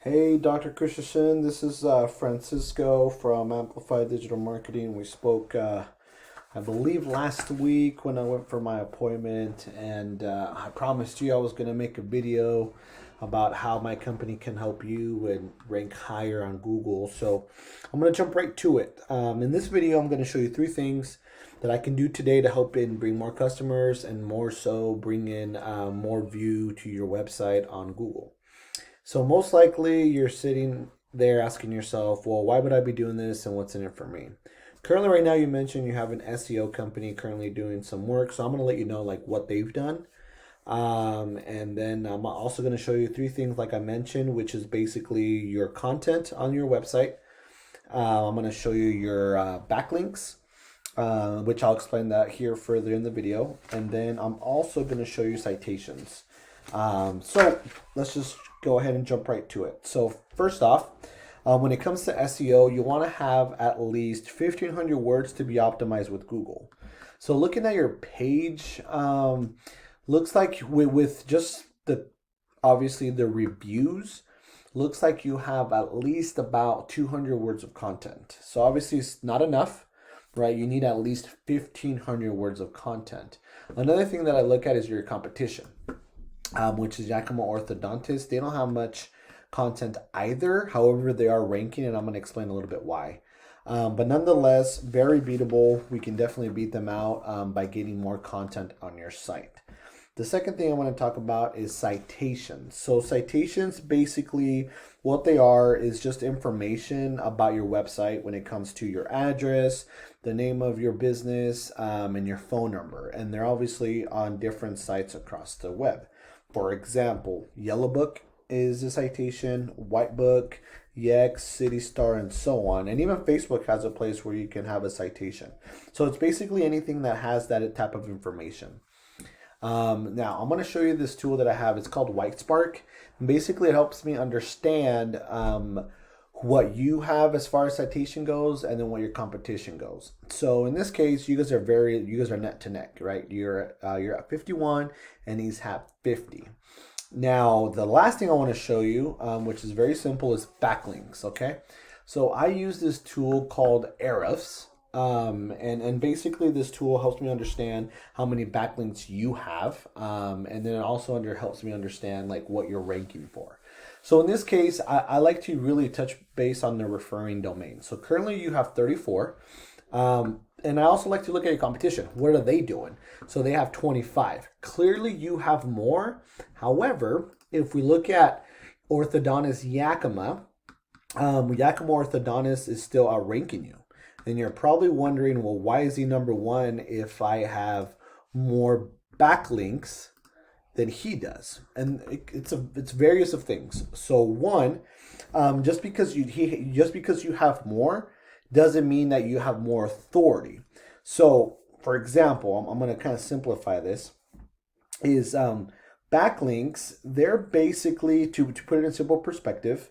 Hey, Dr. Christensen, this is Francisco from Amplify Digital Marketing. We spoke, I believe, last week when I went for my appointment, and I promised you I was going to make a video about how my company can help you and rank higher on Google. So I'm going to jump right to it. In this video, I'm going to show you three things that I can do today to help in bring more customers and more so bring in more view to your website on Google. So most likely you're sitting there asking yourself, well, why would I be doing this and what's in it for me? Currently right now you mentioned you have an SEO company currently doing some work. So I'm going to let you know like what they've done. And then I'm also going to show you three things like I mentioned, which is basically your content on your website. I'm going to show you your backlinks, which I'll explain that here further in the video. And then I'm also going to show you citations. So let's just go ahead and jump right to it. So first off, when it comes to SEO, you want to have at least 1,500 words to be optimized with Google. So looking at your page, looks like with just the obviously the reviews, looks like you have at least about 200 words of content. So obviously it's not enough, right? You need at least 1,500 words of content. Another thing that I look at is your competition. Which is Yakima Orthodontist. They don't have much content either. However, they are ranking, and I'm going to explain a little bit why. But nonetheless, very beatable. We can definitely beat them out by getting more content on your site. The second thing I want to talk about is citations. So citations, basically what they are is just information about your website when it comes to your address, the name of your business, and your phone number. And they're obviously on different sites across the web. For example, Yellow Book is a citation, White Book, Yext, City Star, and so on. And even Facebook has a place where you can have a citation. So it's basically anything that has that type of information. Now, I'm going to show you this tool that I have. It's called WhiteSpark. And basically, it helps me understand what you have as far as citation goes and then what your competition goes. So in this case, you guys are neck to neck, right? You're at 51 and he's at 50. Now, the last thing I want to show you, which is very simple, is backlinks, okay? So I use this tool called Ahrefs. And basically this tool helps me understand how many backlinks you have. And then it also helps me understand like what you're ranking for. So in this case, I like to really touch base on the referring domain. So currently you have 34. And I also like to look at your competition. What are they doing? So they have 25. Clearly you have more. However, if we look at Orthodontist Yakima, Yakima Orthodontist is still outranking you. And you're probably wondering, well, why is he number one if I have more backlinks than he does? And it's various of things. So one, just because you have more doesn't mean that you have more authority. So for example, I'm going to kind of simplify this. Is backlinks? They're basically to put it in simple perspective.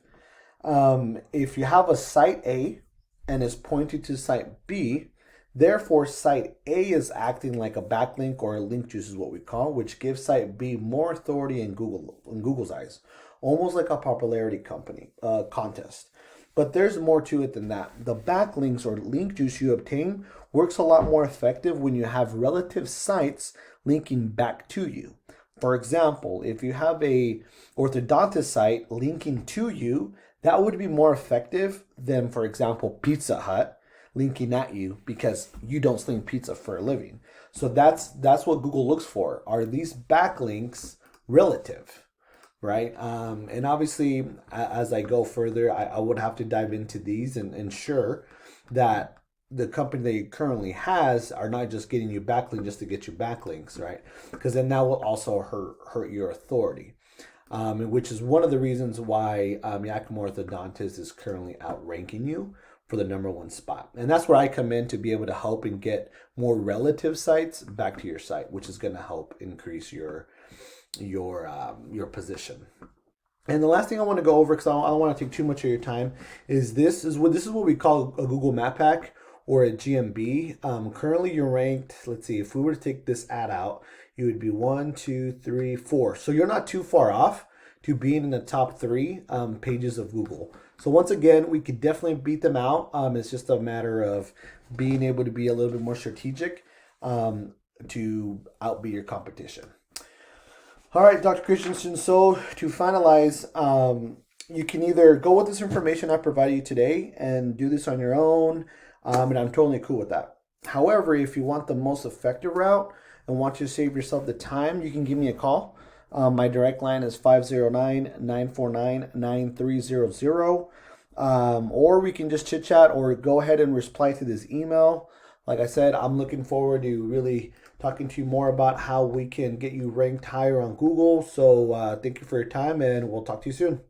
If you have a site A and is pointing to site B, therefore site A is acting like a backlink or a link juice is what we call, which gives site B more authority in Google's eyes, almost like a popularity contest. But there's more to it than that. The backlinks or link juice you obtain works a lot more effective when you have relative sites linking back to you. For example, if you have a orthodontist site linking to you, that would be more effective than, for example, Pizza Hut linking at you because you don't sling pizza for a living. So that's what Google looks for. Are these backlinks relative, right? And obviously, as I go further, I would have to dive into these and ensure that the company that you currently has are not just getting you backlinks just to get you backlinks, right? Because then that will also hurt your authority. Which is one of the reasons why Yakima Orthodontist is currently outranking you for the number one spot. And that's where I come in to be able to help and get more relative sites back to your site, which is going to help increase your position. And the last thing I want to go over, because I don't want to take too much of your time, is this is what we call a Google Map Hack or a GMB. Currently you're ranked, let's see, if we were to take this ad out, you would be 1, 2, 3, 4. So you're not too far off to being in the top 3 pages of Google. So once again, we could definitely beat them out. It's just a matter of being able to be a little bit more strategic to outbeat your competition. All right, Dr. Christensen. So to finalize, you can either go with this information I provided you today and do this on your own, and I'm totally cool with that. However, if you want the most effective route and want to save yourself the time, you can give me a call. My direct line is 509-949-9300. Or we can just chit chat or go ahead and reply to this email. Like I said, I'm looking forward to really talking to you more about how we can get you ranked higher on Google. So thank you for your time, and we'll talk to you soon.